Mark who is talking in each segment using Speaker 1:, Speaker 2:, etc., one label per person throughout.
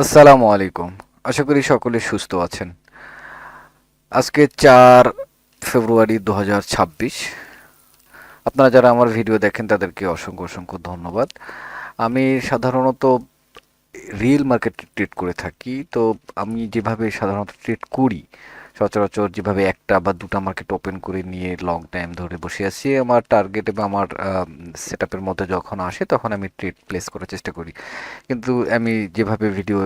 Speaker 1: আসসালামু আলাইকুম। আশা করি সকলে সুস্থ আছেন। আজকে 4 ফেব্রুয়ারি 2026। আপনারা যারা আমার ভিডিও দেখেন তাদেরকে অসংখ্য অসংখ্য ধন্যবাদ। আমি সাধারণত রিয়েল মার্কেট ট্রেড করে থাকি। তো আমি যেভাবে সাধারণত ট্রেড করি, সচরাচর যেভাবে একটা বা দুটা মার্কেট ওপেন করে নিয়ে লং টাইম ধরে বসে আছি, আমার টার্গেট বা আমার সেট আপের মধ্যে যখন আসে তখন আমি ট্রেড প্লেস করার চেষ্টা করি। কিন্তু আমি যেভাবে ভিডিও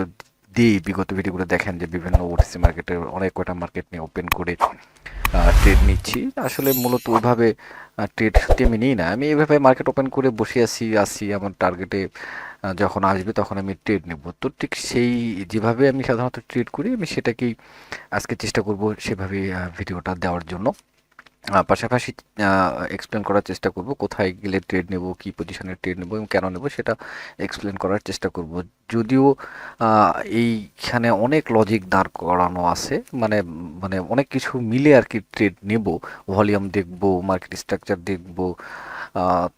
Speaker 1: দিই, বিগত ভিডিওগুলো দেখেন যে বিভিন্ন ওটিসি মার্কেটের অনেক কয়টা মার্কেট নিয়ে ওপেন করে ট্রেড নিচ্ছি। আসলে মূলত ওইভাবে ট্রেড সত্যি আমি নিই না। আমি এভাবে মার্কেট ওপেন করে বসে আসি আমার টার্গেটে যখন আসবে তখন আমি ট্রেড নেব। তো ঠিক সেই যেভাবে আমি সাধারণত ট্রেড করি আমি সেটাকেই আজকে চেষ্টা করব সেভাবে ভিডিওটা দেওয়ার জন্য। পাশাপাশি এক্সপ্লেন করার চেষ্টা করব কোথায় গেলে ট্রেড নেব, কি পজিশনে ট্রেড নেব এবং কেন নেব সেটা এক্সপ্লেন করার চেষ্টা করব। যদিও এইখানে অনেক লজিক দাঁড় করানো আছে, মানে মানে অনেক কিছু মিলে আর কি ট্রেড নেব। ভলিউম দেখব, মার্কেট স্ট্রাকচার দেখব।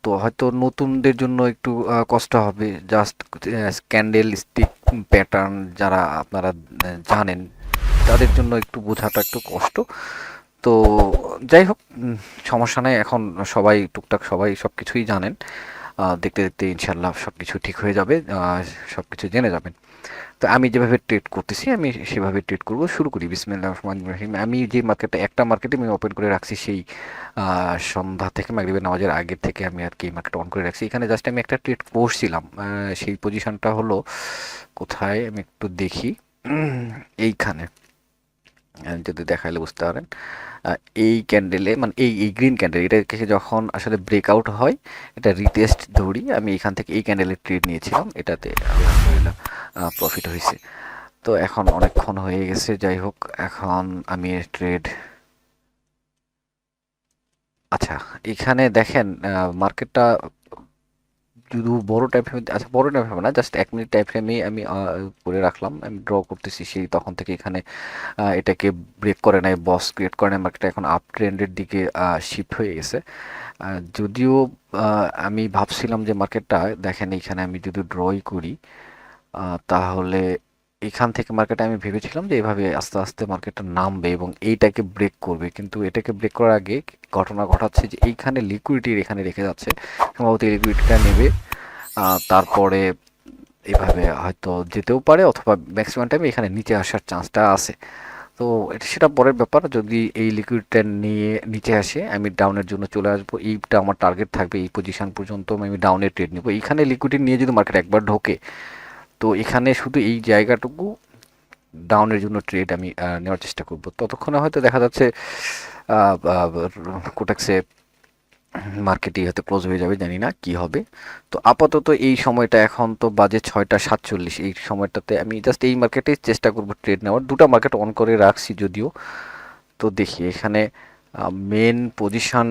Speaker 1: তো হয়তো নতুনদের জন্য একটু কষ্ট হবে। জাস্ট ক্যান্ডেল স্টিক প্যাটার্ন যারা আপনারা জানেন তাদের জন্য একটু বোঝাটা একটু কষ্ট। তো যাই হোক, সমস্যা নাই। এখন সবাই টুকটাক সবাই সব কিছুই জানেন। দেখতে দেখতে ইনশাল্লাহ সব কিছু ঠিক হয়ে যাবে, সব কিছু জেনে যাবেন। তো আমি যেভাবে ট্রেড করতেছি আমি সেভাবে ট্রেড করব। শুরু করি বিসমিল্লাহির রহমানির রহিম। আমি যে মার্কেটে একটা মার্কেটে আমি ওপেন করে রাখছি সেই সন্ধ্যা থেকে মাগরিবের নামাজের আগে থেকে আমি আর কি মার্কেট অন করে রাখছি। এখানে জাস্ট আমি একটা ট্রেড করছিলাম। সেই পজিশনটা হলো কোথায় আমি একটু দেখি। এইখানে যদি দেখাইলে বুঝতে পারেন। এই ক্যান্ডেলে মানে এই গ্রিন ক্যান্ডেল এটাকে যখন আসলে ব্রেকআউট হয়, এটা রিটেস্ট ধরি, আমি এখান থেকে এই ক্যান্ডেলের ট্রেড নিয়েছিলাম। এটাতে আলহামদুলিল্লাহ প্রফিট হয়েছে। তো এখন অনেকক্ষণ হয়ে গেছে, যাই হোক এখন আমি ট্রেড, আচ্ছা এখানে দেখেন মার্কেটটা শুধু বড় টাইম ফ্রেম, আচ্ছা বড় টাইম ফ্রেম না, জাস্ট 1 মিনিট টাইম ফ্রেমেই আমি করে রাখলাম। আমি ড্র করতেছি সেই তখন থেকে এখানে এটাকে ব্রেক করে নাই, বস ক্রিয়েট করে নাই, মার্কেটটা এখন আপ ট্রেন্ডের দিকে শিফট হয়ে গেছে। যদিও আমি ভাবছিলাম যে মার্কেটটা দেখেন এখানে আমি যদি ড্রই করি তাহলে এখান থেকে মার্কেটে আমি ভেবেছিলাম যে এভাবে আস্তে আস্তে মার্কেটটা নামবে এবং এইটাকে ব্রেক করবে, কিন্তু এটাকে ব্রেক করার আগে ঘটনা ঘটাচ্ছে যে এইখানে লিকুইডিটি এখানে রেখে যাচ্ছে। সম্ভবত এই লিকুইডিটিটা নেবে, তারপরে এভাবে হয়তো যেতেও পারে অথবা ম্যাক্সিমাম টাইমে এখানে নিচে আসার চান্সটা আছে। তো এটা সেটা পরের ব্যাপার। যদি এই লিকুইডটা নিয়ে নিচে আসে আমি ডাউনের জন্য চলে আসবো। এইটা আমার টার্গেট থাকবে, এই পজিশন পর্যন্ত আমি ডাউনের ট্রেড নিব। এইখানে লিকুইডিটি নিয়ে যদি মার্কেট একবার ঢোকে তো এখানে শুধু এই জায়গাটুকু ডাউনের জন্য ট্রেড আমি নেওয়ার চেষ্টা করব। ততক্ষণে হয়তো দেখা যাচ্ছে কোটাক্সে মার্কেটই হয়তো ক্লোজ হয়ে যাবে, জানি না কি হবে। তো আপাতত এই সময়টা এখন তো বাজে 6টা 47, এই সময়টাতে আমি জাস্ট এই মার্কেটে চেষ্টা করব ট্রেড নেওয়ার। দুটো মার্কেট অন করে রাখছি যদিও। তো দেখি এখানে মেন পজিশন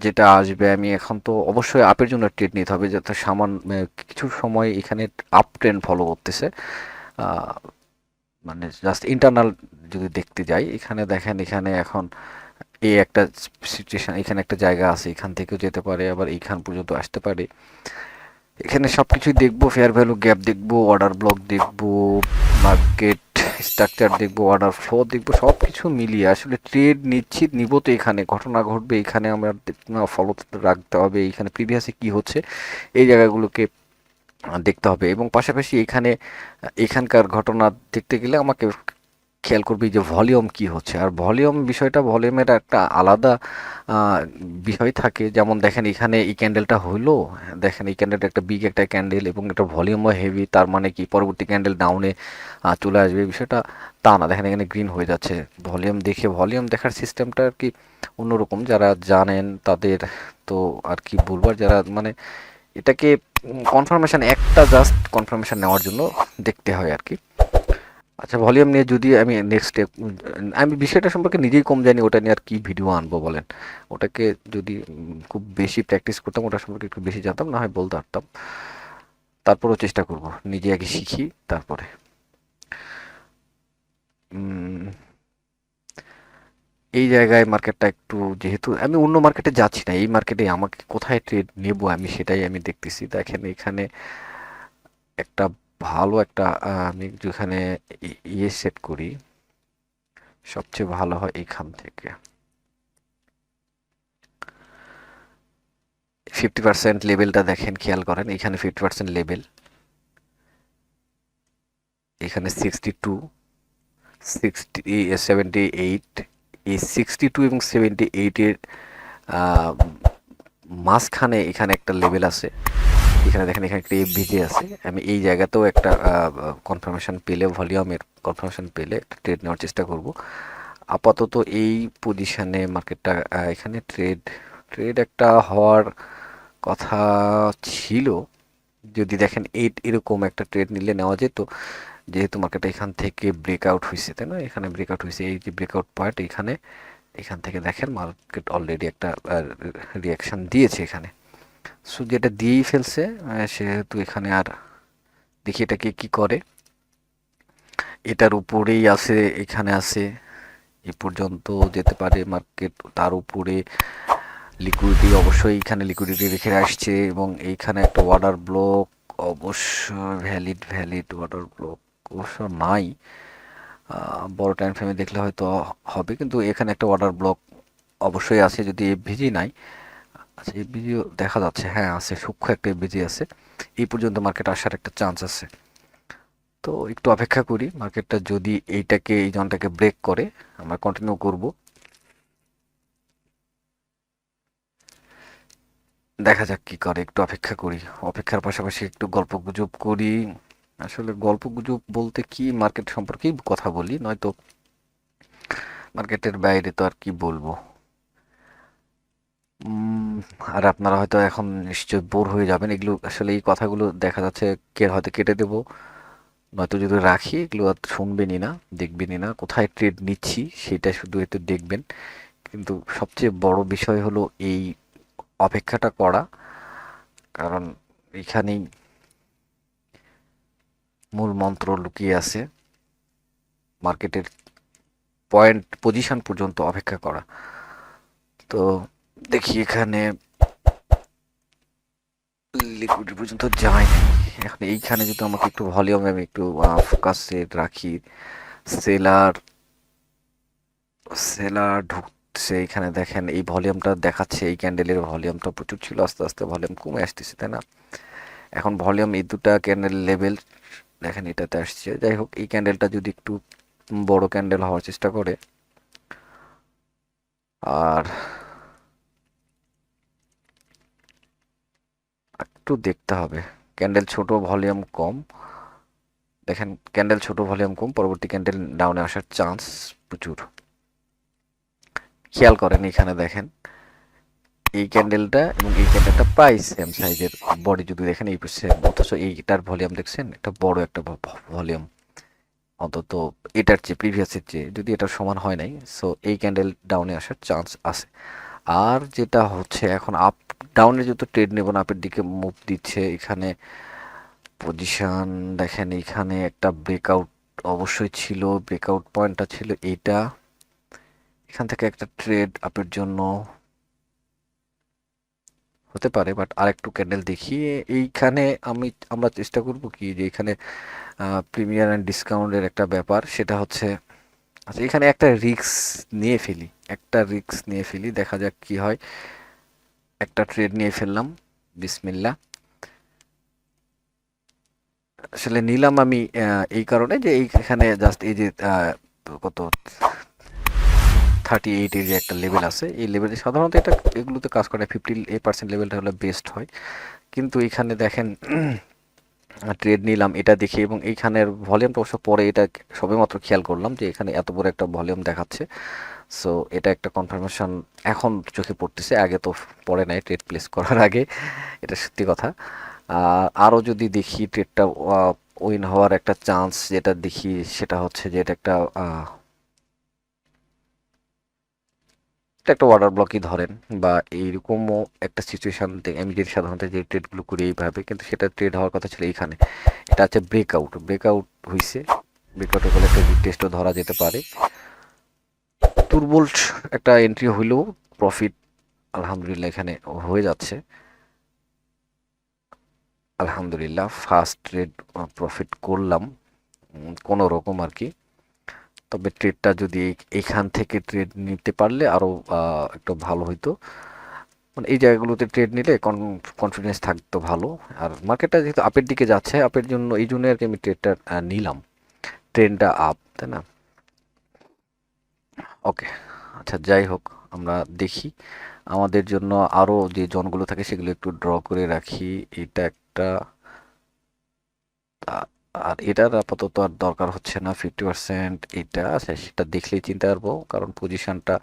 Speaker 1: যেটা আসবে, আমি এখন তো অবশ্যই আপের জন্য ট্রেড নিতে হবে, যাতে কিছু সময় এখানে আপ ট্রেন্ড ফলো করতেছে। আহ, মানে জাস্ট ইন্টারনাল যদি দেখতে যাই, এখানে দেখেন এখানে এখন এই একটা সিচুয়েশন, এখানে একটা জায়গা আছে, এখান থেকেও যেতে পারে আবার এইখান পর্যন্ত আসতে পারে। এখানে সবকিছুই দেখবো, ফেয়ার ভ্যালু গ্যাপ দেখবো, অর্ডার ব্লক দেখবো, মার্কেট স্ট্রাকচার দেখবো, অর্ডার ফ্লো দেখবো, সব কিছু মিলিয়ে আসলে ট্রেড নিশ্চিত নিব। তো এখানে ঘটনা ঘটবে, এখানে আমরা ফলো রাখতে হবে, এইখানে প্রিভিয়াসে কি হচ্ছে এই জায়গাগুলোকে দেখতে হবে এবং পাশাপাশি এখানকার ঘটনা দেখতে গেলে আমাকে খেয়াল করবি যে ভলিউম কি হচ্ছে। আর ভলিউম বিষয়টা, ভলিউমের একটা আলাদা আহ, বিষয় থাকে। যেমন দেখেন এখানে এই ক্যান্ডেলটা হইলো, দেখেন এই ক্যান্ডেলটা একটা বিগ একটা ক্যান্ডেল এবং এটা ভলিউমও হেভি, তার মানে কি পরবর্তী ক্যান্ডেল ডাউনে চলে আসবে বিষয়টা তা না। দেখেন এখানে গ্রিন হয়ে যাচ্ছে। ভলিউম দেখার সিস্টেমটা আর কি অন্যরকম, যারা জানেন তাদের তো আর কি বলবো। আর যারা মানে এটাকে কনফার্মেশন, একটা জাস্ট কনফার্মেশন নেওয়ার জন্য দেখতে হয় আর কি। আচ্ছা ভলিউম নিয়ে যদি আমি নেক্সট স্টেপ, আমি বিষয়টা সম্পর্কে নিজেই কম জানি, ওটা নিয়ে আর কি ভিডিও আনবো বলেন। ওটাকে যদি খুব বেশি প্র্যাকটিস করতাম, ওটা সম্পর্কে একটু বেশি জানতাম, না হয় বলতে পারতাম। তারপরেও চেষ্টা করব, নিজে আগে শিখি তারপরে। উম, এই জায়গায় মার্কেটটা একটু, যেহেতু আমি অন্য মার্কেটে যাচ্ছি না, এই মার্কেটে আমাকে কোথায় ট্রেড নেব আমি সেটাই আমি দেখতেছি। দেখেন এখানে একটা ভালো একটা আমি যেখানে ইয়ে সেট করি, সবচেয়ে ভালো হয় এইখান থেকে 50% লেভেলটা দেখেন, খেয়াল করেন এখানে 50% লেভেল, এখানে 62, 78, এই 62 এবং 78 এর মাঝখানে এখানে একটা লেভেল আছে, এখানে দেখেন এখানে একটা এফভিজি আছে। আমি এই জায়গাতেও একটা কনফার্মেশন পেলে, ভলিউমের কনফার্মেশন পেলে একটা ট্রেড নেওয়ার চেষ্টা করব। আপাতত এই পজিশনে মার্কেটটা এখানে ট্রেড ট্রেড একটা হওয়ার কথা ছিল, যদি দেখেন এরকম একটা ট্রেড নিলে নেওয়া যেত, যেহেতু মার্কেট এখান থেকে ব্রেকআউট হয়েছে, তাই না? এখানে ব্রেকআউট হয়েছে, এই যে ব্রেকআউট পয়েন্ট এখানে, এখান থেকে দেখেন মার্কেট অলরেডি একটা রিয়াকশন দিয়েছে এখানে। সো যেটা দিয়েই ফেলছে, সেহেতু এখানে আর দেখি এটাকে কি করে। এটার উপরেই আছে, এখানে আছে, এ পর্যন্ত যেতে পারে মার্কেট, তার উপরে লিকুইডিটি অবশ্যই এখানে লিকুইডিটি রেখে আসছে, এবং এইখানে একটা অর্ডার ব্লক অবশ্যই ভ্যালিড অর্ডার ব্লক অবশ্য নাই, বড় টাইম ফ্রেমে দেখলে হয়তো হবে, কিন্তু এখানে একটা অর্ডার ব্লক অবশ্যই আছে, যদি এফভিজি নাই। আচ্ছা, এফভিজিও দেখা যাচ্ছে, হ্যাঁ আছে, সূক্ষ্ম একটা এফভিজি আছে, এই পর্যন্ত মার্কেট আসার একটা চান্স আছে। তো একটু অপেক্ষা করি, মার্কেটটা যদি এইটাকে, এই জোনটাকে ব্রেক করে আমরা কন্টিনিউ করব, দেখা যাক কি করে, একটু অপেক্ষা করি। অপেক্ষার পাশাপাশি একটু গল্পগুজব করি। আসলে গল্পগুজব বলতে কি, মার্কেট সম্পর্কেই কথা বলি, নয়তো মার্কেটের বাইরে তো আর কি বলবো। উম, আর আপনারা হয়তো এখন নিশ্চয় বোর হয়ে যাবেন, এগুলো আসলে এই কথাগুলো দেখা যাচ্ছে কে হয়তো কেটে দেবো, নয়তো যদি রাখি এগুলো আর শুনবেনই না, দেখবেনই না, কোথায় ট্রেড নিচ্ছি সেটা শুধু একটু দেখবেন। কিন্তু সবচেয়ে বড় বিষয় হলো এই অপেক্ষাটা করা, কারণ এখানেই মূল মন্ত্র লুকিয়ে আছে, মার্কেটের পয়েন্ট পজিশন পর্যন্ত অপেক্ষা করা। তো দেখি এখানে লিকুইডিটি পর্যন্ত যায় না, এখন এইখানে যদি আমাকে একটু ভলিউমে আমি একটু ফোকাসে রাখি, সেলার সেলার ঢুকছে এখানে, দেখেন এই ভলিউমটা দেখাচ্ছে, এই ক্যান্ডেলের ভলিউমটা প্রচুর ছিল, আস্তে আস্তে ভলিউম কমে আসতেছে, তাই না? এখন ভলিউম এই দুটা ক্যান্ডেল লেভেল দেখেন এটাতে আসছে। যাই হোক, এই ক্যান্ডেলটা যদি একটু বড় ক্যান্ডেল হওয়ার চেষ্টা করে, আর একটু দেখতে হবে, ক্যান্ডেল ছোট ভলিউম কম, দেখেন ক্যান্ডেল ছোট ভলিউম কম, পরবর্তী ক্যান্ডেল ডাউনে আসার চান্স প্রচুর। খেয়াল করেন এখানে দেখেন এই ক্যান্ডেলটা এবং এই ক্যান্ডেলটা প্রায় সেম সাইজের, বডি যদি দেখেন এই সেম, অথচ এইটার ভলিউম দেখছেন একটা বড় একটা ভলিউম, অন্তত এটার চেয়ে প্রিভিয়াসের চেয়ে যদি এটার সমান হয় নাই, সো এই ক্যান্ডেল ডাউনে আসার চান্স আছে। আর যেটা হচ্ছে এখন আপ ডাউনে যত ট্রেড নেব না, আপের দিকে মুভ দিচ্ছে, এখানে পজিশন দেখেন, এখানে একটা ব্রেকআউট অবশ্যই ছিল, ব্রেকআউট পয়েন্টটা ছিল এইটা, এখান থেকে একটা ট্রেড আপের জন্য হতে পারে, বাট আরেকটু ক্যান্ডেল দেখি এইখানে। আমরা চেষ্টা করব কি, যে এখানে প্রিমিয়ার অ্যান্ড ডিসকাউন্টের একটা ব্যাপার, সেটা হচ্ছে, আচ্ছা এখানে একটা রিস্ক নিয়ে ফেলি, দেখা যাক কি হয়। একটা ট্রেড নিয়ে ফেললাম, বিসমিল্লা। আসলে নিলাম আমি এই কারণে যে এইখানে জাস্ট এই যে কত 38 এর যে একটা লেভেল আছে, এই লেভেলে সাধারণত এটা এগুলোতে কাজ করে, 50% লেভেলটা হলে বেস্ট হয়, কিন্তু এখানে দেখেন ট্রেড নিলাম এটা দেখি, এবং এইখানের ভলিউমটা অবশ্য পরে, এটা সবেমাত্র খেয়াল করলাম যে এখানে এত বড় একটা ভলিউম দেখাচ্ছে, সো এটা একটা কনফার্মেশন এখন চোখে পড়তেছে, আগে তো পড়ে নাই ট্রেড প্লেস করার আগে, এটা সত্যি কথা। আরও যদি দেখি ট্রেডটা উইন হওয়ার একটা চান্স যেটা দেখি, সেটা হচ্ছে যে এটা একটা ওয়াটার ব্লকই ধরেন, বা এইরকমও একটা সিচুয়েশন, আমি যদি সাধারণত যে ট্রেডগুলো করি এইভাবে, কিন্তু সেটা ট্রেড হওয়ার কথা ছিল এইখানে, এটা হচ্ছে ব্রেকআউট হয়েছে, ব্রেকআউটের ফলে একটা রিটেস্টও ধরা যেতে পারে, তুরবোল্ট একটা এন্ট্রি হইলেও প্রফিট আলহামদুলিল্লাহ এখানে হয়ে যাচ্ছে, আলহামদুলিল্লাহ ফার্স্ট ট্রেড প্রফিট করলাম কোনো রকম আর কি। তবে ট্রেডটা যদি এইখান থেকে ট্রেড নিতে পারলে আরও একটু ভালো হইতো। মানে এই জায়গাগুলোতে ট্রেড নিলে কনফিডেন্স থাকতো ভালো। আর মার্কেটটা যেহেতু আপের দিকে যাচ্ছে, আপের জন্য এই জন্য আর কি আমি ট্রেডটা নিলাম। ট্রেনটা আপ, তাই না? ওকে, আচ্ছা যাই হোক, আমরা দেখি আমাদের জন্য আরও যে জোনগুলো থাকে সেগুলো একটু ড্র করে রাখি। এটা একটা, আর এটার আপাতত আর দরকার হচ্ছে না 50%। এটা আচ্ছা সেটা দেখলেই চিনতে পারবো কারণ পজিশনটা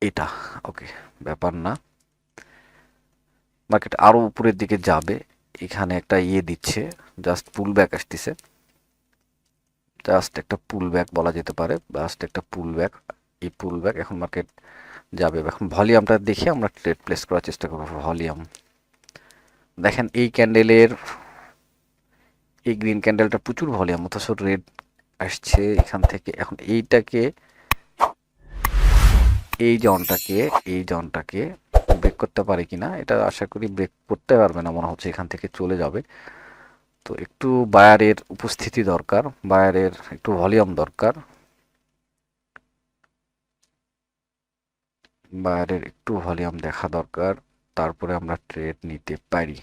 Speaker 1: এটা। ওকে, ব্যাপার না, মার্কেট আরো উপরের দিকে যাবে। এখানে একটা ইয়ে দিচ্ছে, জাস্ট পুল ব্যাক আসতেছে, জাস্ট একটা পুল ব্যাক বলা যেতে পারে, জাস্ট একটা পুল ব্যাক। এই পুল ব্যাক এখন মার্কেট যাবে। এখন ভলিউমটা দেখে আমরা ট্রেড প্লেস করার চেষ্টা করবো। ভলিউম দেখেন, এই ক্যান্ডেলের এই গ্রিন ক্যান্ডেলটা প্রচুর ভলিউম, অথচ রেড আসছে এখান থেকে। এখন এইটাকে, এই জনটাকে ব্রেক করতে পারে কিনা, এটা আশা করি ব্রেক করতে পারবে না, মনে হচ্ছে এখান থেকে চলে যাবে। তো একটু বায়ারের উপস্থিতি দরকার, বায়ারের একটু ভলিউম দরকার, বায়ারের একটু ভলিউম দেখা দরকার, তারপরে আমরা ট্রেড নিতে পারি।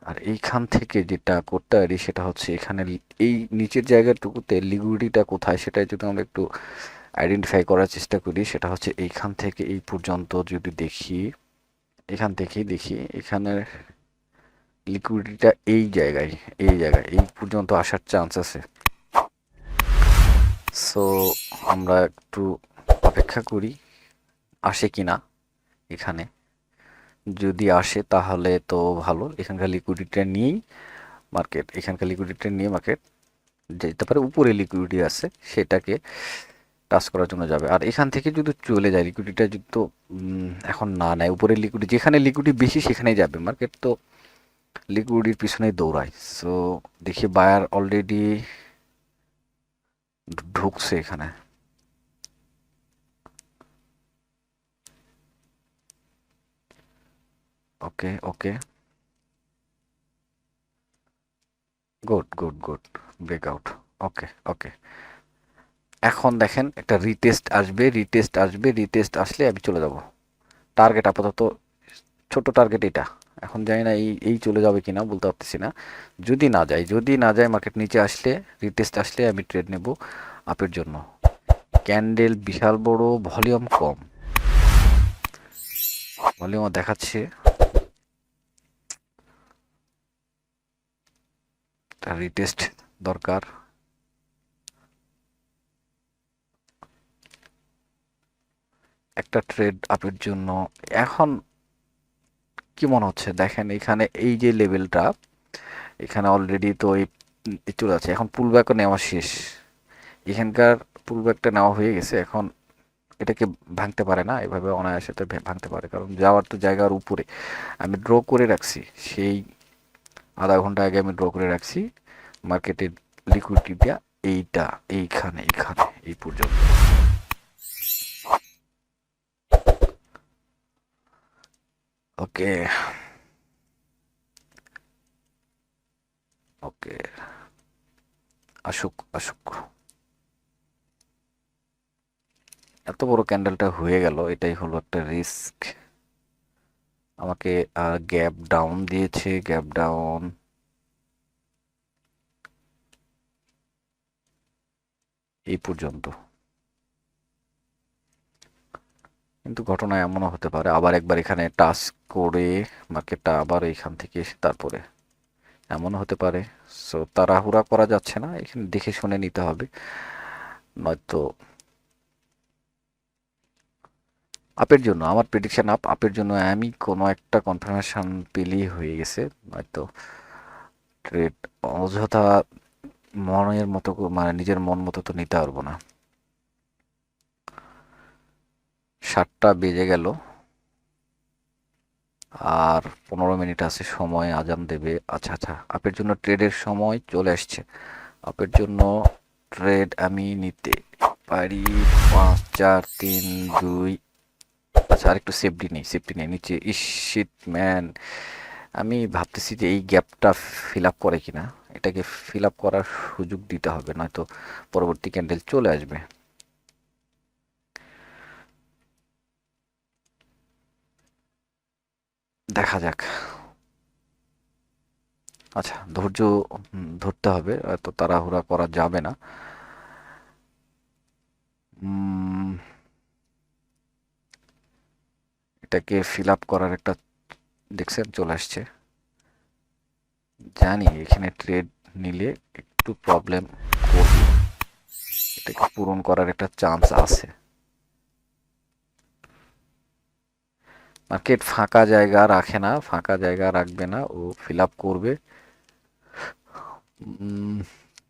Speaker 1: আর এইখান থেকে যেটা করতে পারি সেটা হচ্ছে এখানে এই নিচের জায়গাটুকুতে লিকুইডিটিটা কোথায় সেটা যদি আমরা একটু আইডেন্টিফাই করার চেষ্টা করি, সেটা হচ্ছে এইখান থেকে এই পর্যন্ত যদি দেখি, এখান থেকেই দেখি এখানে লিকুইডিটিটা এই জায়গায় এই পর্যন্ত আসার চান্স আছে। সো আমরা একটু অপেক্ষা করি আসে কিনা। এখানে যদি আসে তাহলে তো ভালো, এখানকার লিকুইডিটিটা নিয়ে মার্কেট যেতে পারে। উপরে লিকুইডিটি আছে সেটাকে টাচ করার জন্য যাবে। আর এখান থেকে যদি চলে যায় লিকুইডিটিটা, যদি তো এখন না নেয়, উপরে লিকুইডিটি, যেখানে লিকুইডিটি বেশি সেখানেই যাবে মার্কেট, তো লিকুইডিটির পিছনেই দৌড়ায়। সো দেখি বায়ার অলরেডি ঢুকছে এখানে। ওকে ওকে, গুড গুড গুড, ব্রেকআউট। ওকে ওকে, এখন দেখেন একটা রিটেস্ট আসলে আমি চলে যাব। টার্গেট আপাতত ছোট টার্গেট এটা। এখন জানি না এই চলে যাবে কিনা, বলতে পারতেছি না। যদি না যায় মার্কেট নিচে আসলে, রিটেস্ট আসলে আমি ট্রেড নেব আপের জন্য। ক্যান্ডেল বিশাল বড়, ভলিউম কম, ভলিউম দেখাচ্ছে রিটেস্ট দরকার। একটা ট্রেড আপের জন্য এখন কি মনে হচ্ছে, দেখেন এখানে এই যে লেভেলটা, এখানে অলরেডি তো এই চলে আছে। এখন পুলব্যাকও নেওয়া শেষ, এখানকার পুলব্যাকটা নেওয়া হয়ে গেছে। এখন এটাকে ভাঙতে পারে না এভাবে অনায়াসে, তো ভাঙতে পারে কারণ যাওয়ার তো জায়গার উপরে। আমি ড্র করে রাখছি, সেই আধা ঘন্টা আগে আমি ড্র করে রাখছি মার্কেটের লিকুইডিটিটা এইখানে এই পর্যন্ত। ওকে ওকে, আসুক আসুক। এত বড় ক্যান্ডেলটা হয়ে গেল, এটাই হলো একটা রিস্ক। আমাকে গ্যাপ ডাউন দিয়েছে, গ্যাপ ডাউন এই পর্যন্ত। কিন্তু ঘটনা এমনও হতে পারে আবার একবার এখানে টাচ করে মার্কেটটা আবার এইখান থেকে এসে তারপরে এমনও হতে পারে। সো তাড়াহুড়া করা যাচ্ছে না, এখানে দেখে শুনে নিতে হবে, নয়তো আপের জন্য আমার প্রেডিকশন আপের জন্য আমি কোনো একটা কনফার্মেশন পেলেই হয়ে গেছে। নয়তো ট্রেড অযথা মনের মতো মানে নিজের মন মতো তো নিতে পারবো না। 7টা বেজে গেল, আর 15 মিনিট আছে সময়, আজান দেবে। আচ্ছা আচ্ছা, আপের জন্য ট্রেডের সময় চলে আসছে। আপের জন্য ট্রেড আমি নিতে পারি 5 4 3 2। আচ্ছা, আর একটু সেফটি নেই নিচে। ইস শিট ম্যান, আমি ভাবতেছি যে এই গ্যাপটা ফিল আপ করে কিনা, এটাকে ফিল আপ করার সুযোগ দিতে হবে, নয়তো পরবর্তী ক্যান্ডেল চলে আসবে। দেখা যাক। আচ্ছা, ধৈর্য ধরতে হবে, এত তাড়াহুড়া করা যাবে না। উম, এটাকে ফিল আপ করার একটা, দেখছেন চলে আসছে। জানি এখানে ট্রেড নিলে একটু প্রবলেম করবে, এটাকে পূরণ করার একটা চান্স আছে। মার্কেট ফাঁকা জায়গা রাখে না, ফাঁকা জায়গা রাখবে না, ও ফিল আপ করবে।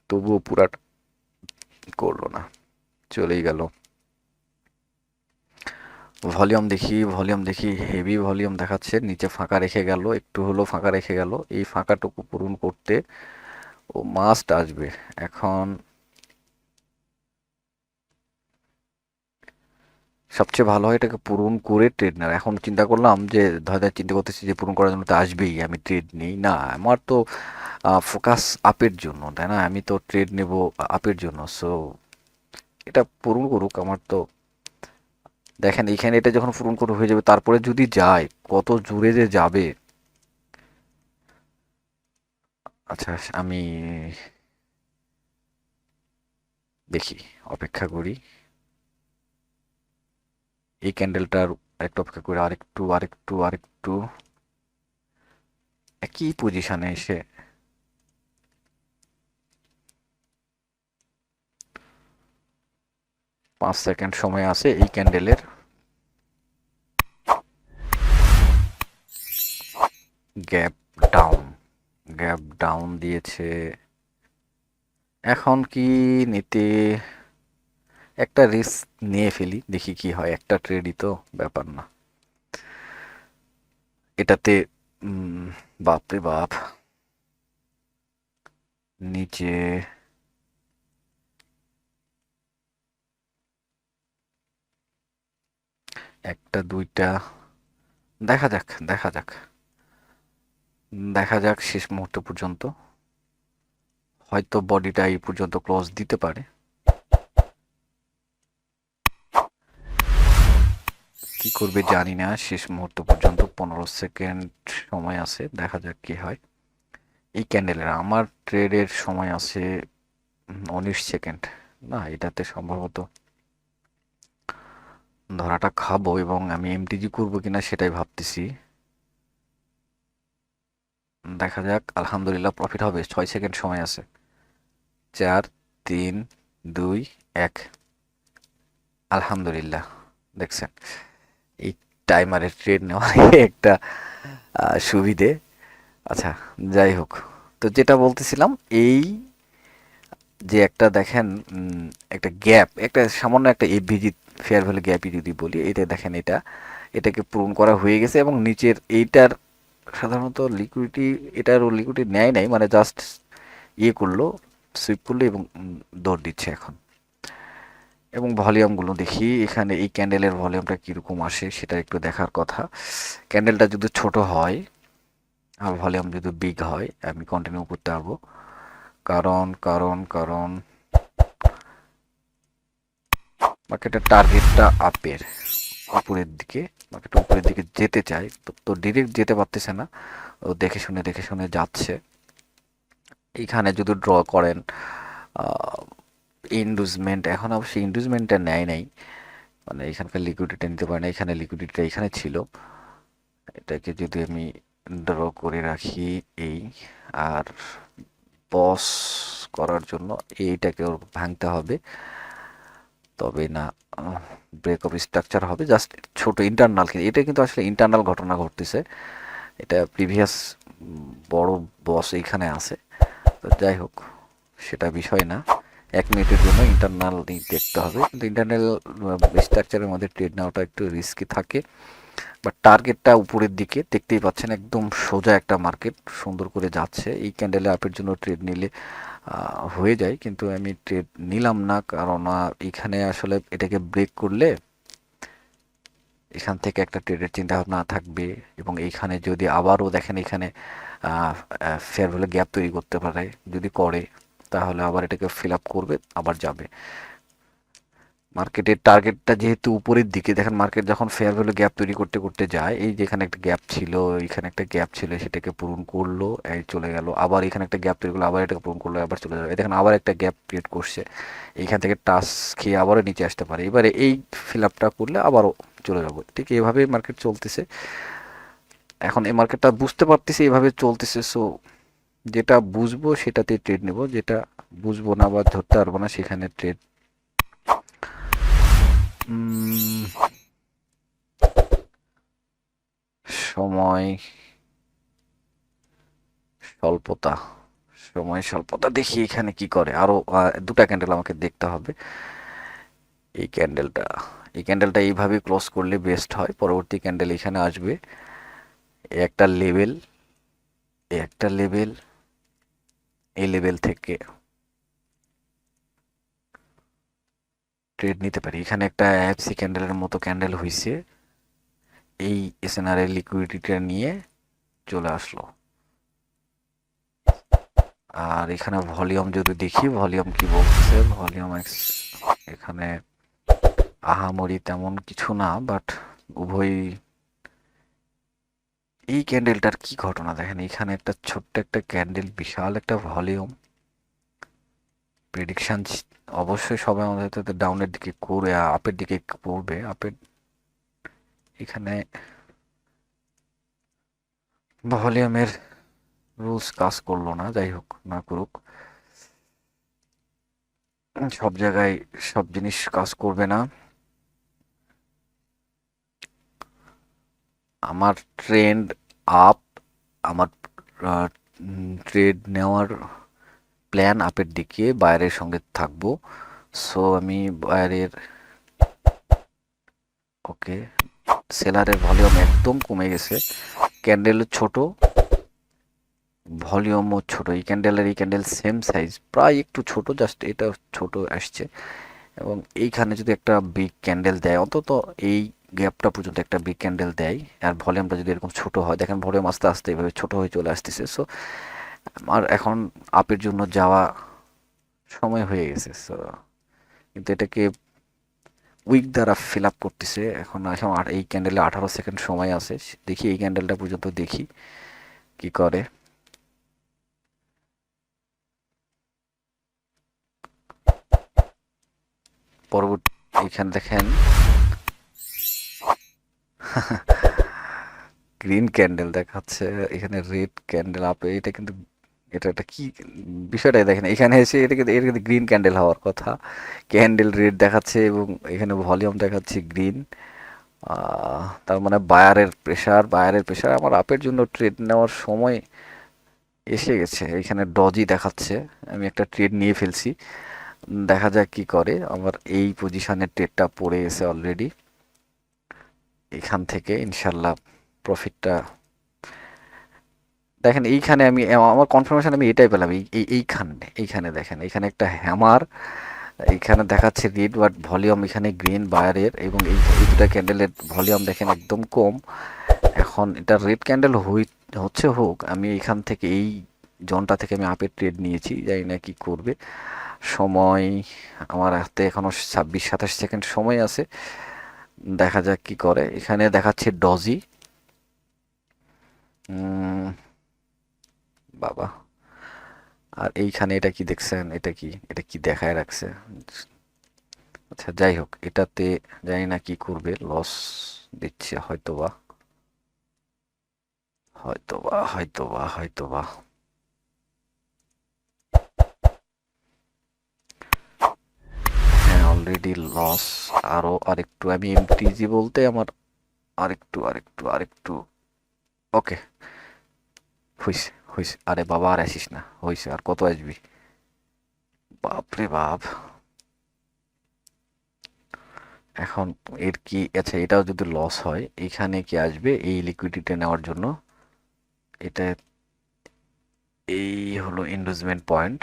Speaker 1: তবুও পুরাটা করলো না, চলেই গেল। ভলিউম দেখি, হেভি ভলিউম দেখাচ্ছে, নিচে ফাঁকা রেখে গেল, একটু হলো ফাঁকা রেখে গেল। এই ফাঁকাটুকু পূরণ করতে ও মাস্ট আসবে এখন। সবচেয়ে ভালো হয় এটাকে পূরণ করে ট্রেড নেওয়া। এখন চিন্তা করলাম যে ধর চিন্তা করতেছি যে পূরণ করার জন্য তো আসবেই, আমি ট্রেড নেই না, আমার তো ফোকাস আপের জন্য, তাই না? আমি তো ট্রেড নেব আপের জন্য। সো এটা পূরণ করুক, আমার তো দেখেন এইখানে এটা যখন পূরণ করে হয়ে যাবে, তারপরে যদি যায় কত জোরে যে যাবে। আচ্ছা, আমি দেখি, অপেক্ষা করি এই ক্যান্ডেলটার, আরেকটু অপেক্ষা করি, আরেকটু একই পজিশনে এসে। 5 সেকেন্ড সময় আছে এই ক্যান্ডেলের। গ্যাপ ডাউন, গ্যাপ ডাউন দিয়েছে। এখন কি নিতে, একটা রিস্ক নিয়ে ফেলি, দেখি কি হয়, একটা ট্রেডই তো, ব্যাপার না এটাতে। বাপরে বাপ, নিচে একটা দুইটা, দেখা যাক দেখা যাক দেখা যাক শেষ মুহূর্ত পর্যন্ত, হয়তো বডিটা এই পর্যন্ত ক্লোজ দিতে পারে। কি করবে জানি না, শেষ মুহূর্ত পর্যন্ত 15 সেকেন্ড সময় আছে, দেখা যাক কি হয়। এই ক্যান্ডেলের আমার ট্রেডের সময় আছে 19 সেকেন্ড। না, এটাতে সম্ভবত ধরাটা খাবো, এবং আমি এমটিজি করবো কিনা সেটাই ভাবতেছি। দেখা যাক, আলহামদুলিল্লাহ প্রফিট হবে, 6 সেকেন্ড সময় আছে। 4, 3, 2, 1। আলহামদুলিল্লাহ, দেখছেন এই টাইমারের ট্রেড নেওয়ার একটা সুবিধে। আচ্ছা, যাই হোক, তো যেটা বলতেছিলাম, এই যে একটা দেখেন, একটা গ্যাপ, একটা সামান্য একটা এফভিজি ফেয়ার ভ্যালু গ্যাপই যদি বলি, এটা দেখেন, এটাকে পূরণ করা হয়ে গেছে, এবং নিচের এইটার সাধারণত লিকুইডিটি, এটারও লিকুইডিটি নেয় নাই, মানে জাস্ট ইয়ে করলো, সুইপ করলো, এবং দৌড় দিচ্ছে এখন। এবং ভলিউমগুলো দেখি, এখানে এই ক্যান্ডেলের ভলিউমটা কীরকম আসে সেটা একটু দেখার কথা। ক্যান্ডেলটা যদি ছোট হয় আর ভলিউম যদি বিগ হয়, আমি কন্টিনিউ করতে পারবো। কারণ মার্কেটের টার্গেটটা আপের, উপরের দিকে, মার্কেট উপরের দিকে যেতে চায়, তো ডিরেক্ট যেতে পারতেছে না, ও দেখে শুনে যাচ্ছে। এইখানে যদি ড্র করেন ইন্ডুসমেন্ট, এখন অবশ্যই ইন্ডুসমেন্টটা নেয় নাই, মানে এখানকার লিকুইডিটি নিতে পারে না, এখানে লিকুইডিটিটা এখানে ছিল। এটাকে যদি আমি ড্র করে রাখি এই, আর বস করার জন্য এইটাকে ওর ভাঙতে হবে, তবে না ব্রেক অফ স্ট্রাকচার হবে। জাস্ট ছোট ইন্টারনাল, এটা কিন্তু আসলে ইন্টারনাল ঘটনা ঘটতেছে, এটা প্রিভিয়াস বড় বস এইখানে আছে। তো যাই হোক, সেটা বিষয় না, 1 মিনিটের জন্য ইন্টারনাল দেখতে হবে, কিন্তু ইন্টারনাল স্ট্রাকচারের মধ্যে ট্রেড নেওয়াটা একটু রিস্কি থাকে। বাট টার্গেটটা উপরের দিকে দেখতেই পাচ্ছেন, একদম সোজা একটা মার্কেট সুন্দর করে যাচ্ছে। এই ক্যান্ডেলে আপের জন্য ট্রেড নিলে হয়ে যায়, কিন্তু আমি ট্রেড নিলাম না, কারণ এখানে আসলে এটাকে ব্রেক করলে এখান থেকে একটা ট্রেডের চিন্তা ভাবনা থাকবে, এবং এইখানে যদি আবারও দেখেন এখানে ফেয়ার ভ্যালু গ্যাপ তৈরি করতে পারে, যদি করে তাহলে আবার এটাকে ফিল আপ করবে, আবার যাবে। মার্কেটের টার্গেটটা যেহেতু উপরের দিকে, দেখেন মার্কেট যখন ফেয়ার ভ্যালু গ্যাপ তৈরি করতে করতে যায়, এই যেখানে একটা গ্যাপ ছিল, এখানে একটা গ্যাপ ছিল, সেটাকে পূরণ করলো, এই চলে গেল, আবার এখানে একটা গ্যাপ তৈরি করলো, আবার এটাকে পূরণ করলো, আবার চলে যাবে। দেখেন আবার একটা গ্যাপ ক্রিয়েট করছে, এইখান থেকে টাচ খেয়ে আবারও নিচে আসতে পারে, এবারে এই ফিল আপটা করলে আবারও চলে যাবো। ঠিক এইভাবেই মার্কেট চলতেছে। এখন এই মার্কেটটা বুঝতে পারতেছি এইভাবে চলতেছে, সো যেটা বুঝবো সেটাতে ট্রেড নেব, যেটা বুঝবো না বা ধরতে পারবো না সেখানে ট্রেড সময় স্বল্পতা, সময় স্বল্পতা দেখি এখানে কি করে। আরো দুটা ক্যান্ডেল আমাকে দেখতে হবে। এই ক্যান্ডেলটা, এই ক্যান্ডেলটা এইভাবে ক্লোজ করলে বেস্ট হয়। পরবর্তী ক্যান্ডেল এখানে আসবে, একটা লেভেল, একটা লেভেল, এই লেভেল থেকে ট্রেড নিতে পারি। এখানে একটা এফসি ক্যান্ডেলের মতো ক্যান্ডেল হয়েছে, এই এসএনআর এর লিকুইডিটিটা নিয়ে চলে আসলো। আর এখানে ভলিউম যদি দেখি, ভলিউম কি বলছে, ভলিউম এখানে আহামরি তেমন কিছু না, বাট উভয়। এই ক্যান্ডেলটার কি ঘটনা দেখেন, এখানে একটা ছোট্ট একটা ক্যান্ডেল, বিশাল একটা ভলিউম, প্রেডিকশন অবশ্যই সবাই আমাদের ডাউনের দিকে করে আপের দিকে পড়বে, আপের এখানে ভলিউমের রুলস কাজ করলো না, যাই হোক না করুক, সব জায়গায় সব জিনিস কাজ করবে না। আমার ট্রেন্ড আপ, আমার ট্রেড নেওয়ার প্ল্যান আপের দিকে, বাইরের সঙ্গে থাকবো। সো আমি বাইরের, ওকে, সেলারের ভলিউম একদম কমে গেছে, ক্যান্ডেল ছোট, ভলিউমও ছোট, এই ক্যান্ডেলের এই ক্যান্ডেল সেম সাইজ, প্রায় একটু ছোট, জাস্ট এটা ছোট আসছে। এবং এইখানে যদি একটা বিগ ক্যান্ডেল দেয়, অন্তত এই গ্যাপটা পর্যন্ত একটা বিগ ক্যান্ডেল দেয়, আর ভলিউমটা যদি এরকম ছোট হয়, দেখেন ভলিউম আস্তে আস্তে এভাবে ছোট হয়ে চলে আসতেছে। সো আমার এখন আপের জন্য যাওয়া সময় হয়ে গেছে। সো কিন্তু এটাকে উইক দ্বারা ফিল আপ করতেছে। এখন এখন এই ক্যান্ডেলে 18 সেকেন্ড সময় আছে, দেখি এই ক্যান্ডেলটা পর্যন্ত দেখি কি করে। পরবর্তী এখানে দেখেন গ্রিন ক্যান্ডেল দেখাচ্ছে, এখানে রেড ক্যান্ডেল আপে, এটা কিন্তু এটা একটা কি বিষয়টা দেখেন, এখানে এসে এটা কিন্তু গ্রিন ক্যান্ডেল হওয়ার কথা, ক্যান্ডেল রেড দেখাচ্ছে এবং এখানে ভলিউম দেখাচ্ছে গ্রিন। তার মানে বায়ারের প্রেশার আমার আপের জন্য ট্রেড নেওয়ার সময় এসে গেছে। এখানে ডজি দেখাচ্ছে, আমি একটা ট্রেড নিয়ে ফেলছি, দেখা যাক কি করে। আমার এই পজিশনের ট্রেডটা পড়ে গেছে অলরেডি, এখান থেকে ইনশাল্লাহ প্রফিটটা দেখেন। এইখানে আমি আমার কনফার্মেশন আমি এটাই পেলাম, এইখানে দেখেন, এখানে একটা হ্যামার, এইখানে দেখাচ্ছে রেড, বাট ভলিউম এখানে গ্রিন বায়ারের, এবং এই দুটা ক্যান্ডেলের ভলিউম দেখেন একদম কম। এখন এটা রেড ক্যান্ডেল হচ্ছে হোক, আমি এখান থেকে এই জোনটা থেকে আমি আপের ট্রেড নিয়েছি, জানি না কি করবে। সময় আমার হাতে এখনো 26-27 সেকেন্ড সময় আছে, দেখা যাক কি করে। এখানে দেখাচ্ছে ডজি, বাবা। আর এইখানে এটা কি দেখছেন, এটা কি দেখায় রাখছে। আচ্ছা যাই হোক, এটাতে জানি না কি করবে, লস দিচ্ছে হয়তোবা, হয়তোবা। হ্যাঁ অলরেডি লস। আরেকটু আমি এমটিজি বলতে আমার আরেকটু ওকে, হইছে। আরে বাবা আর আসিস না, হইছে, আর কত আসবি, বাপরে বাপ। এখন এর কি, আচ্ছা এটাও যদি লস হয়, এখানে কি আসবে এই লিকুইডিটি নেওয়ার জন্য, এটা এই হলো ইনভেস্টমেন্ট পয়েন্ট।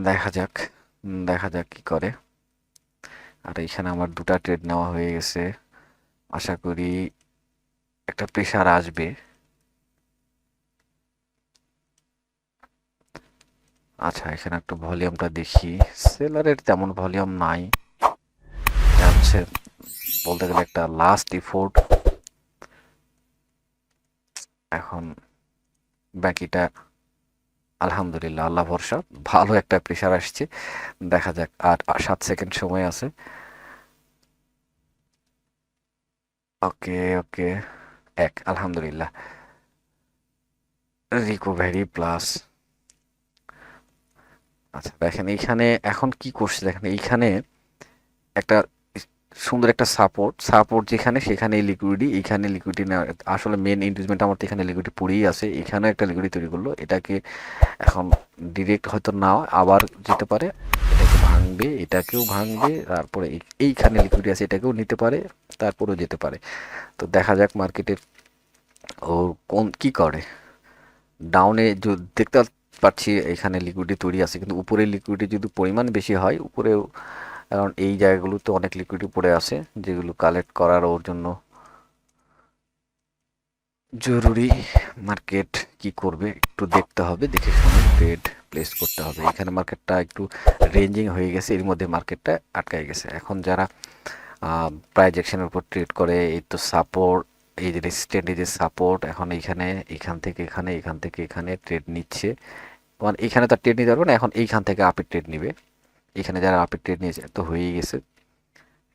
Speaker 1: দেখা যাক, দেখা যাক কি করে। আর এখানে আমার দুটা ট্রেড নেওয়া হয়ে গেছে, আশা করি একটা প্রেশার আসবে। আচ্ছা, এখানে একটু ভলিউমটা দেখি, সেলারের তেমন ভলিউম নাই, এটা হচ্ছে বলতে গেলে একটা লাস্ট এফোর্ট। এখন বাকিটা আলহামদুলিল্লাহ আল্লাহ ভরসা, ভালো একটা প্রেশার আসছে, দেখা যাক। আর 7 সেকেন্ড সময় আছে। ওকে ওকে, আলহামদুলিল্লাহ রিকভারি প্লাস। আচ্ছা দেখেন এইখানে এখন কি করছে, দেখেন এইখানে একটা সুন্দর একটা সাপোর্ট যেখানে সেখানে লিকুইডিটি, এইখানে লিকুইডিটি না, আসলে মেন ইনভেস্টমেন্ট আমার তো এখানে লিকুইডিটি পড়েই আছে, এখানে একটা লিকুইডিটি তৈরি করলো, এটাকে এখন ডিরেক্ট হয়তো নাও আবার যেতে পারে, এটাকে ভাঙবে, এটাকেও ভাঙবে, তারপরে এইখানে লিকুইডিটি আছে এটাকেও নিতে পারে, তারপরেও যেতে পারে। তো দেখা যাক মার্কেটের ও কোন কি করে। ডাউনে দেখতে পাচ্ছি এখানে লিকুইডিটি তৈরি আছে, কিন্তু উপরে লিকুইডিটি যদি পরিমাণ বেশি হয় উপরেও, কারণ এই জায়গাগুলোতে অনেক লিকুইডিটি পড়ে আছে যেগুলো কালেক্ট করার ওর জন্য জরুরি। মার্কেট কি করবে একটু দেখতে হবে, দেখে শুনে ট্রেড প্লেস করতে হবে। এখানে মার্কেটটা একটু রেঞ্জিং হয়ে গেছে, এর মধ্যে মার্কেটটা আটকায় গেছে। এখন যারা প্রাইস অ্যাকশনের উপর ট্রেড করে, এই তো সাপোর্ট, এই যে রেজিস্ট্যান্ট, এই যে সাপোর্ট, এখন এইখানে এখান থেকে এখানে, এখান থেকে এখানে ট্রেড নিচ্ছে, মানে এখানে তার ট্রেড নিতে পারবে না, এখন এইখান থেকে আপের ট্রেড নিবে। এখানে যারা আপের ট্রেড নিয়েছে তো হয়েই গেছে,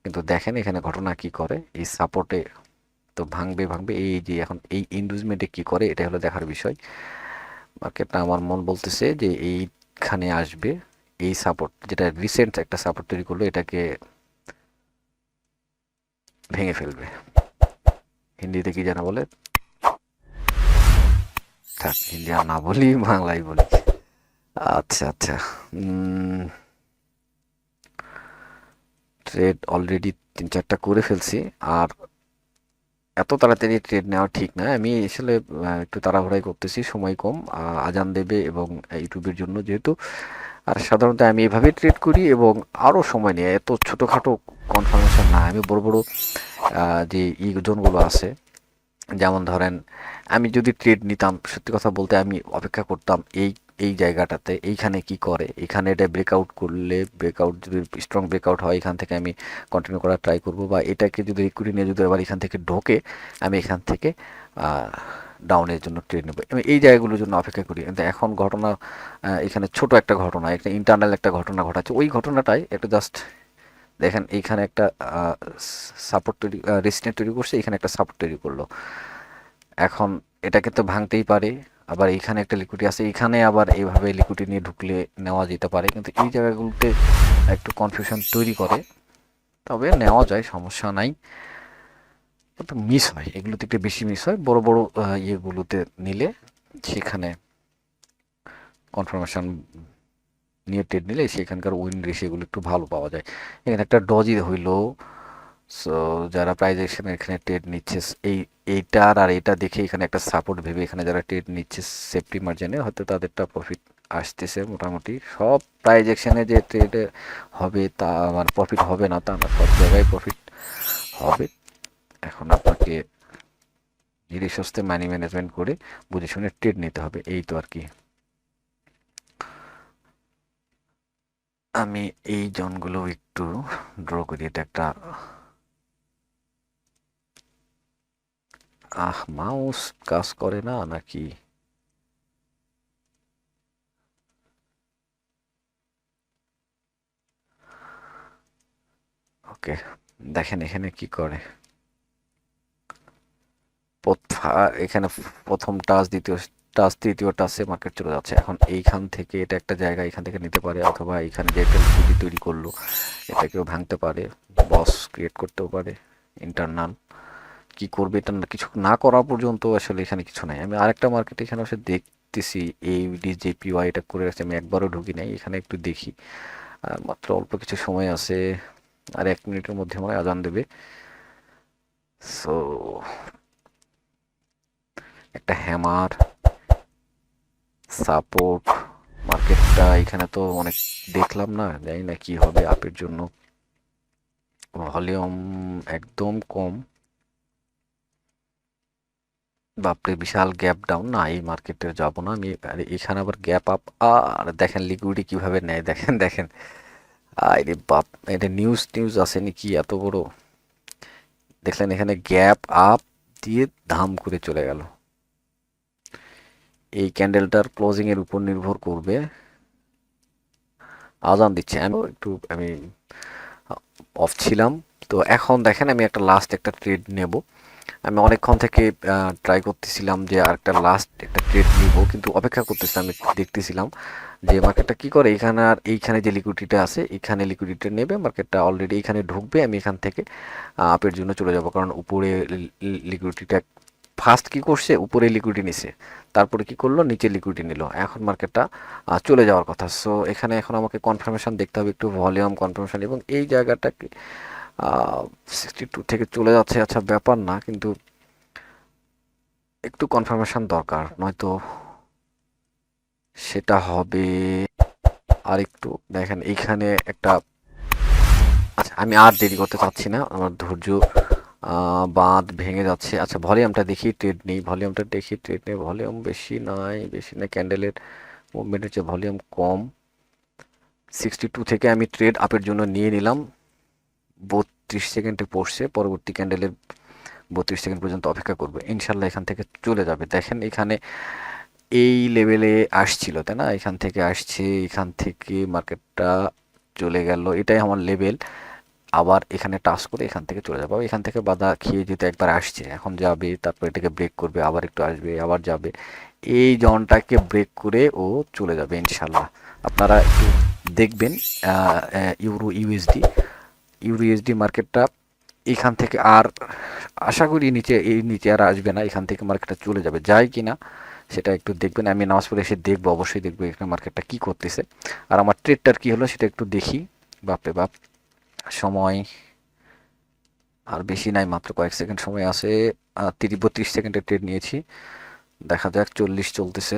Speaker 1: কিন্তু দেখেন এখানে ঘটনা কি করে, এই সাপোর্টে তো ভাঙবে ভাঙবে, এই যে এখন এই ইন্ডুসমেন্টে কি করে এটা হলো দেখার বিষয়। মার্কেটটা আমার মন বলতেছে যে এইখানে আসবে, এই সাপোর্ট যেটা রিসেন্ট একটা সাপোর্ট তৈরি করলো এটাকে ভেঙে ফেলবে। হিন্দিতে কি জানা বলে, থাক হিন্দি আর না বলি, বাংলায় বলি। আচ্ছা আচ্ছা, ট্রেড অলরেডি 3-4টা করে ফেলছি, আর এত তাড়াতাড়ি ট্রেড নেওয়া ঠিক না। আমি আসলে একটু তাড়াহুড়াই করতেছি, সময় কম, আজান দেবে এবং ইউটিউবের জন্য যেহেতু, আর সাধারণত আমি এভাবেই ট্রেড করি এবং আরও সময় নিয়ে, এত ছোটোখাটো কনফার্মেশন না। আমি বড় বড় যে জোনগুলো আছে, যেমন ধরেন আমি যদি ট্রেড নিতাম, সত্যি কথা বলতে আমি অপেক্ষা করতাম এই এই জায়গাটাতে, এইখানে কি করে, এখানে এটা ব্রেকআউট করলে, ব্রেকআউট যদি স্ট্রং ব্রেকআউট হয় এখান থেকে আমি কন্টিনিউ করার ট্রাই করব, বা এটাকে যদি ইকুইটি নিয়ে যদি আবার এখান থেকে ঢোকে, আমি এখান থেকে ডাউনের জন্য ট্রেড নেব। আমি এই জায়গাগুলোর জন্য অপেক্ষা করি। কিন্তু এখন ঘটনা, এখানে ছোট একটা ঘটনা, একটা ইন্টারনাল একটা ঘটনা ঘটাচ্ছে, ওই ঘটনাটাই একটু জাস্ট দেখেন, এইখানে একটা সাপোর্ট তৈরি, রেজিস্ট্যান্ট তৈরি করছে, এখানে একটা সাপোর্ট তৈরি করলো। এখন এটাকে তো ভাঙতেই পারে, আবার এইখানে একটা লিকুইডিটি আছে, এখানে আবার এইভাবে লিকুইডিটি নিয়ে ঢুকলে নেওয়া যেতে পারে, কিন্তু এই জায়গাগুলোতে একটু কনফিউশন তৈরি করে। তবে নেওয়া যায়, সমস্যা নাই, কিন্তু মিস হয়, এগুলোতে একটু বেশি মিস হয়। বড় বড় ইয়েগুলোতে নিলে সেখানে কনফার্মেশন নিয়ে ট্রেড নিলে সেখানকার উইন রেশিওগুলো একটু ভালো পাওয়া যায়। এখানে একটা ডজি হইলো। সো যারা প্রাইজ অ্যাকশন এখানে ট্রেড নিচ্ছে, এই এইটার আর এটা দেখে এখানে একটা সাপোর্ট ভেবে এখানে যারা ট্রেড নিচ্ছে সেফটি মার্জিনে, হয়তো তাদেরটা প্রফিট আসতেছে মোটামুটি। সব প্রাইজ অ্যাকশনে যে ট্রেডে হবে তা আমার প্রফিট হবে না তা না, সব জায়গায় প্রফিট হবে। এখন আপনাকে ধীরে সুস্থে মানি ম্যানেজমেন্ট করে বুঝে শুনে ট্রেড নিতে হবে, এই তো আর কি। আমি এই জোনগুলো একটু ড্র করি, এটা একটা মাউস কাজ করে না নাকি? ওকে, দেখেন এখানে কি করে। এখানে প্রথম টাচ, দ্বিতীয় টাচ, তৃতীয় টাচে মার্কেট চলে যাচ্ছে। এখন এইখান থেকে এটা একটা জায়গা, এখান থেকে নিতে পারে, অথবা এখানে যে একটা লিকুইডিটি তৈরি করলো এটাকেও ভাঙতে পারে, বস ক্রিয়েট করতেও পারে ইন্টারনাল। কি করবে এটা কিছু না করা পর্যন্ত আসলে এখানে কিছু নাই। আমি আরেকটা মার্কেট এখানে বসে দেখতেছি, এইডি জেপিওয়াই এটা করে রাখছে, আমি একবারও ঢুকি নাই, এখানে একটু দেখি। আর মাত্র অল্প কিছু সময় আছে, আর 1 মিনিটের মধ্যে মনে হয় আজান দেবে। সো একটা হ্যামার সাপোর্ট, মার্কেটটা এখানে তো অনেক দেখলাম না, জানি না কি হবে আপের জন্য। ভলিউম একদম কম। বাপরে, বিশাল গ্যাপ ডাউন। না, এই মার্কেটে যাব না আমি। আরে এখানে আবার গ্যাপ আপ। আর দেখেন লিকুইডিটি কিভাবে নেয়, দেখেন দেখেন। আরে বাপ, এটা নিউজ টিউজ আসেনি কি এত বড়? দেখলেন এখানে গ্যাপ আপ দিয়ে ধাম করে চলে গেল। এই ক্যান্ডেলটার ক্লোজিং এর উপর নির্ভর করবে। আজান দিচ্ছে, আমি অফ ছিলাম। তো এখন দেখেন আমি একটা ট্রেড নেব। আমি অনেকক্ষণ থেকে ট্রাই করতেছিলাম যে আরেকটা লাস্ট একটা ট্রেড নিব, কিন্তু অপেক্ষা করতেছিলাম। আমি দেখতেছিলাম যে মার্কেটটা কি করে। এখানে আর এইখানে যে লিকুইডিটি আছে, এখানে লিকুইডিটি নেবে, মার্কেটটা অলরেডি এখানে ঢুকবে, আমি এখান থেকে আপের জন্য চলে যাব। কারণ উপরে লিকুইডিটিটা ফার্স্ট কি করছে, উপরে লিকুইডিটি নিছে, তারপরে কি করলো, নিচে লিকুইডিটি নিল। এখন মার্কেটটা চলে যাওয়ার কথা। সো এখানে এখন আমাকে কনফার্মেশন দেখতে হবে, একটু ভলিউম কনফার্মেশন। এবং এই জায়গাটাকে 62 থেকে চলে যাচ্ছে, আচ্ছা ব্যাপার না, কিন্তু একটু কনফার্মেশন দরকার, নয়তো সেটা হবে। আর একটু দেখেন এইখানে একটা। আচ্ছা, আমি আর দেরি করতে চাচ্ছি না, আমার ধৈর্য বাঁধ ভেঙে যাচ্ছে। আচ্ছা, ভলিউমটা দেখি, ট্রেড নেই, ভলিউমটা দেখি, ট্রেড নেই। ভলিউম বেশি নাই, বেশি নাই। ক্যান্ডেলের মুভমেন্টের চেয়ে ভলিউম কম। 62 থেকে আমি ট্রেড আপের জন্য নিয়ে নিলাম। 32 সেকেন্ডে পড়ছে, পরবর্তী ক্যান্ডেলের 32 সেকেন্ড পর্যন্ত অপেক্ষা করবে, ইনশাল্লাহ এখান থেকে চলে যাবে। দেখেন এখানে এই লেভেলে আসছিল, তাই না? এখান থেকে আসছে, এখান থেকে মার্কেটটা চলে গেল, এটাই আমার লেভেল। আবার এখানে টাচ করে এখান থেকে চলে যাবে। এখান থেকে বাধা খেয়ে যেতে একবার আসছে, এখন যাবে, তারপর এটাকে ব্রেক করবে, আবার একটু আসবে, আবার যাবে। এই জনটাকে ব্রেক করে ও চলে যাবে ইনশাল্লাহ। আপনারা একটু দেখবেন। ইউরো ইউএসডি মার্কেটটা এখান থেকে আর আশা করি নিচে আর আসবে না। এখান থেকে মার্কেটটা চলে যাবে, যায় কি না সেটা একটু দেখবেন। আমি নামাজ পড়ে এসে দেখবো, অবশ্যই দেখবো এখানে মার্কেটটা কি করতেছে। আর আমার ট্রেডটার কি হলো সেটা একটু দেখি। বাপরে বাপ, সময় আর বেশি নাই, মাত্র কয়েক সেকেন্ড সময় আছে। 32 সেকেন্ডের ট্রেড নিয়েছি, দেখা যাক। 40 চলতেছে,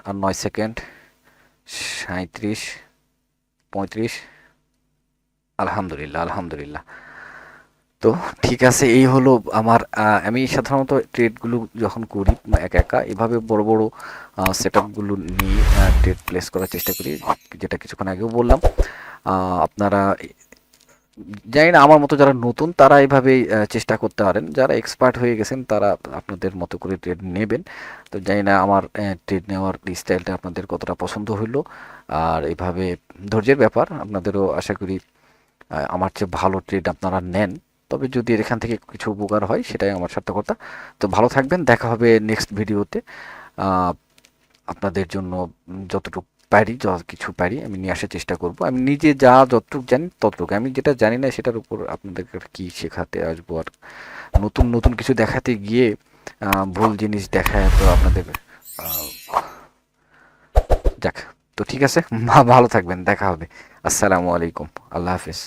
Speaker 1: আর 9 সেকেন্ড। 37, 35। আলহামদুলিল্লাহ, আলহামদুলিল্লাহ। তো ঠিক আছে, এই হলো আমার। আমি সাধারণত ট্রেডগুলো যখন করি একা একা, এভাবে বড় বড় সেট আপগুলো নিয়ে ট্রেড প্লেস করার চেষ্টা করি, যেটা কিছুক্ষণ আগেও বললাম। আপনারা জানি না, আমার মতো যারা নতুন তারা এইভাবেই চেষ্টা করতে পারেন, যারা এক্সপার্ট হয়ে গেছেন তারা আপনাদের মতো করে ট্রেড নেবেন। তো জানি না আমার ট্রেড নেওয়ার স্টাইলটা আপনাদের কতটা পছন্দ হইলো। আর এইভাবে ধৈর্যের ব্যাপার, আপনাদেরও আশা করি আমার চেয়ে ভালো ট্রেড আপনারা নেন। তবে যদি এখান থেকে কিছু উপকার হয় সেটাই আমার সার্থকতা। তো ভালো থাকবেন, দেখা হবে নেক্সট ভিডিওতে। আহ, আপনাদের জন্য যতটুকু পারি, যত কিছু পারি আমি নিয়ে আসার চেষ্টা করব। আমি নিজে যতটুকু জানি ততটুকু, আমি যেটা জানি না সেটার উপর আপনাদেরকে কি শেখাতে আসবো। আর নতুন নতুন কিছু দেখাতে গিয়ে ভুল জিনিস দেখায় তো আপনাদের আহ, যাক। তো ঠিক আছে, ভালো থাকবেন, দেখা হবে। আসসালামু আলাইকুম, আল্লাহ হাফিজ।